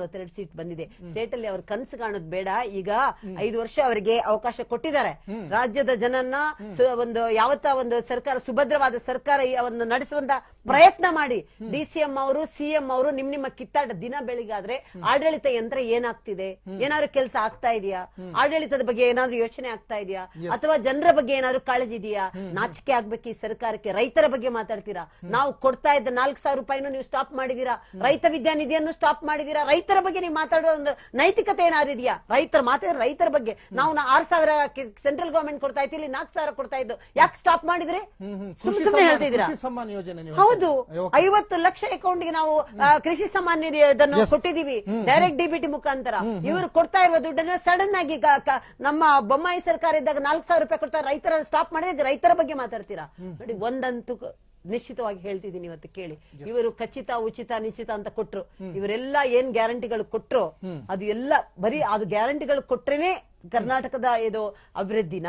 42 seat ಬಂದಿದೆ. State ಅಲ್ಲಿ ಅವ್ರ ಕನಸು ಕಾಣೋದು ಬೇಡ. ಈಗ 5 ವರ್ಷ ಅವರಿಗೆ ಅವಕಾಶ ಕೊಟ್ಟಿದ್ದಾರೆ. ರಾಜ್ಯದ ಜನನ್ನ ಒಂದು ಒಂದು ಸರ್ಕಾರ, ಸುಭದ್ರವಾದ ಸರ್ಕಾರ ಒಂದು ನಡೆಸುವಂತ ಪ್ರಯತ್ನ ಮಾಡಿ. ಡಿಸಿಎಂ ಅವರು, ಸಿಎಂ ಅವರು ನಿಮ್ಮ ಕಿತ್ತಾಟ ದಿನ ಬೆಳಿಗಾದ್ರೆ ಆಡಳಿತ ಯಂತ್ರ ಏನಾಗ್ತಿದೆ? ಏನಾದ್ರು ಕೆಲಸ ಆಗ್ತಾ ಇದೆಯಾ? ಆಡಳಿತದ ಬಗ್ಗೆ ಏನಾದ್ರು ಯೋಚನೆ ಆಗ್ತಾ ಇದೆಯಾ? ಅಥವಾ ಜನರ ಬಗ್ಗೆ ಏನಾದ್ರು ಕಾಳಜಿ ಇದೆಯಾ? ನಾಚಿಕೆ ಆಗ್ಬೇಕು ಈ ಸರ್ಕಾರಕ್ಕೆ. ರೈತರ ಬಗ್ಗೆ ಮಾತಾಡ್ತೀರಾ. ನಾವು ಕೊಡ್ತಾ ಇದ್ದ 4,000 ರೂಪಾಯಿನೂ ನೀವು ಸ್ಟಾಪ್ ಮಾಡಿದೀರಾ. ರೈತ ವಿದ್ಯಾನಿಧಿಯನ್ನು ಸ್ಟಾಪ್ ಮಾಡಿದೀರಾ. ರೈತರ ಬಗ್ಗೆ ನೀವು ಮಾತಾಡೋ ಒಂದು ನೈತಿಕತೆ ಏನಾದ್ರು ಇದೆಯಾ? ರೈತರ ಬಗ್ಗೆ ನಾವು 6,000 ಸೆಂಟ್ರಲ್ ಗವರ್ಮೆಂಟ್ ಕೊಡ್ತಾ ಇತ್ತು, ಇಲ್ಲಿ 4,000 ಕೊಡ್ತಾ ಇದ್ದು. ಯಾಕೆ ಸ್ಟಾಪ್ ಮಾಡಿದ್ರೆ? ಸುಮ್ಮನೆ ಹೇಳ್ತಿದ್ದೀರಾ. ಹೌದು, 50 ಲಕ್ಷ ಅಕೌಂಟ್ ಗೆ ನಾವು ಕೃಷಿ ಸಮ್ಮಾನ್ ನಿಧಿ ಅದನ್ನು ಕೊಟ್ಟಿದೀವಿ, ಡೈರೆಕ್ಟ್ ಡಿಬಿಟಿ ಮುಖಾಂತರ. ಇವರು ಕೊಡ್ತಾ ಇರುವ ದುಡ್ಡನ್ನು ಸಡನ್ ಆಗಿ ನಮ್ಮ ಬೊಮ್ಮಾಯಿ ಸರ್ಕಾರ ಇದ್ದಾಗ 4,000 ರೂಪಾಯಿ ಕೊಡ್ತಾರೆ. ರೈತರ ಸ್ಟಾಪ್ ಮಾಡಿದ್ರೆ ರೈತರ ಬಗ್ಗೆ ಮಾತಾಡ್ತೀರಾ? ನೋಡಿ, ಒಂದಂತೂ ನಿಶ್ಚಿತವಾಗಿ ಹೇಳ್ತಿದ್ದೀನಿ ಇವತ್ತು ಕೇಳಿ. ಇವರು ಖಚಿತ, ಉಚಿತ, ನಿಶ್ಚಿತ ಅಂತ ಕೊಟ್ರು. ಇವರೆಲ್ಲ ಏನ್ ಗ್ಯಾರಂಟಿಗಳು ಕೊಟ್ರು ಅದು ಎಲ್ಲ ಬರೀ ಅದು ಗ್ಯಾರಂಟಿಗಳು ಕೊಟ್ರೇನೆ ಕರ್ನಾಟಕದ ಇದು ಅಭಿವೃದ್ಧಿನ?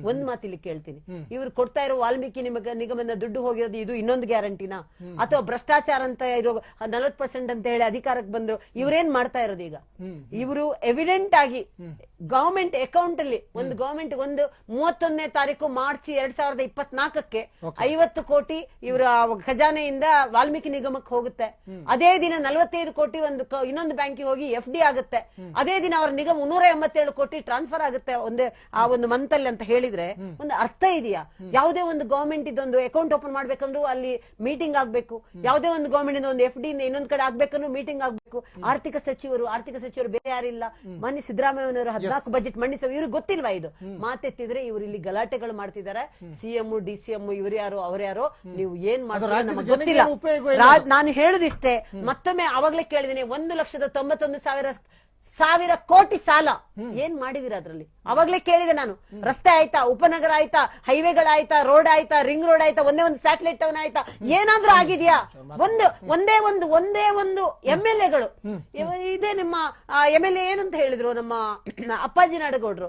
ಒಂದ್ ಮಾತಿಲ್ಲಿ ಕೇಳ್ತೀನಿ, ಇವ್ರು ಕೊಡ್ತಾ ಇರೋ ವಾಲ್ಮೀಕಿ ನಿಗಮದ ದುಡ್ಡು ಹೋಗಿರೋದು ಇದು ಇನ್ನೊಂದು ಗ್ಯಾರಂಟಿನ? ಅಥವಾ ಭ್ರಷ್ಟಾಚಾರ ಅಂತ ಇರೋ 40% ಅಂತ ಹೇಳಿ ಅಧಿಕಾರಕ್ಕೆ ಬಂದ್ರು. ಇವ್ರೇನ್ ಮಾಡ್ತಾ ಇರೋದು ಈಗ? ಇವರು ಎವಿಡೆಂಟ್ ಆಗಿ ಗವರ್ಮೆಂಟ್ ಅಕೌಂಟ್ ಅಲ್ಲಿ ಒಂದು 31ನೇ ತಾರೀಕು ಮಾರ್ಚ್ 2024ಕ್ಕೆ 50 ಕೋಟಿ ಇವರ ಖಜಾನೆಯಿಂದ ವಾಲ್ಮೀಕಿ ನಿಗಮಕ್ಕೆ ಹೋಗುತ್ತೆ. ಅದೇ ದಿನ 45 ಕೋಟಿ ಇನ್ನೊಂದು ಬ್ಯಾಂಕಿಗೆ ಹೋಗಿ FD ಆಗುತ್ತೆ. ಅದೇ ದಿನ ಅವರ ನಿಗಮ 187 ಕೋಟಿ ಟ್ರಾನ್ಸ್ಫರ್ ಆಗುತ್ತೆ ಒಂದು ಮಂತ್ ಅಲ್ಲಿ ಅಂತ ಹೇಳಿದ್ರೆ ಒಂದು ಅರ್ಥ ಇದೆಯಾ? ಯಾವುದೇ ಒಂದು ಗವರ್ಮೆಂಟ್ ಇದೊಂದು ಅಕೌಂಟ್ ಓಪನ್ ಮಾಡ್ಬೇಕಂದ್ರೂ ಅಲ್ಲಿ ಮೀಟಿಂಗ್ ಆಗ್ಬೇಕು. ಯಾವುದೇ ಒಂದು ಗವರ್ಮೆಂಟ್ ಇಂದ ಒಂದು FD ಇಂದ ಇನ್ನೊಂದ್ ಕಡೆ ಆಗ್ಬೇಕಂದ್ರೂ ಮೀಟಿಂಗ್ ಆಗ್ಬೇಕು. ಆರ್ಥಿಕ ಸಚಿವರು ಬೇರೆ ಯಾರಿಲ್ಲ. ಮಾನ್ಯ ಸಿದ್ದರಾಮಯ್ಯನವರು 14 ಬಜೆಟ್ ಮಂಡಿಸ, ಇವ್ರಿಗೆ ಗೊತ್ತಿಲ್ವಾ ಇದು? ಮಾತೆತ್ತಿದ್ರೆ ಇವ್ರು ಇಲ್ಲಿ ಗಲಾಟೆಗಳು ಮಾಡ್ತಿದ್ದಾರೆ. ಸಿಎಂ, DCM ಇವ್ರು ಯಾರು ಅವ್ರ್ಯಾರೋ, ನೀವು ಏನ್ ಮಾಡ್ತಾರೆ ನಮಗೆ ಗೊತ್ತಿಲ್ಲ. ನಾನು ಹೇಳುದಿಷ್ಟೇ, ಮತ್ತೊಮ್ಮೆ ಅವಾಗ್ಲೇ ಕೇಳಿದೀನಿ, 1,91,000 ಕೋಟಿ ಸಾಲ ಏನ್ ಮಾಡಿದಿರ ಅದ್ರಲ್ಲಿ? ಅವಾಗ್ಲೇ ಕೇಳಿದೆ ನಾನು. ರಸ್ತೆ ಆಯ್ತಾ, ಉಪನಗರ ಆಯ್ತಾ, ಹೈವೇಗಳಾಯ್ತಾ, ರೋಡ್ ಆಯ್ತಾ, ರಿಂಗ್ ರೋಡ್ ಆಯ್ತಾ, ಒಂದೇ ಒಂದು ಸ್ಯಾಟಲೈಟ್ ಟೌನ್ ಆಯ್ತಾ? ಏನಾದ್ರೂ ಆಗಿದ್ಯಾ? ಒಂದೇ ಒಂದು MLAಗಳು ಇದೆ. ನಿಮ್ಮ MLA ಏನಂತ ಹೇಳಿದ್ರು ನಮ್ಮ ಅಪ್ಪಾಜಿ ನಾಡಗೌಡ್ರು,